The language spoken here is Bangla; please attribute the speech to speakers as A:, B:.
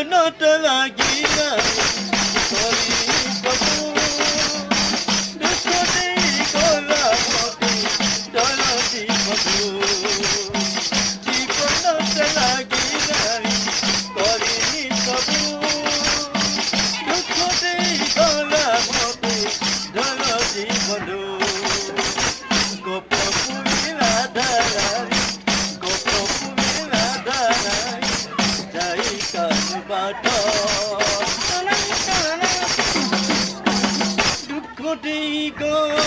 A: জীবনত লাগি নাই করি কত দুঃখ দেই গলা মতে দরদি মধু জীবনত লাগি নাই করিনি কবু দুঃখ দেই গলা মতে দরদি মধু গোপপুরী রাধারানী গোপপুরী রাধারানী যাই কান বাট দুঃখ দেই গো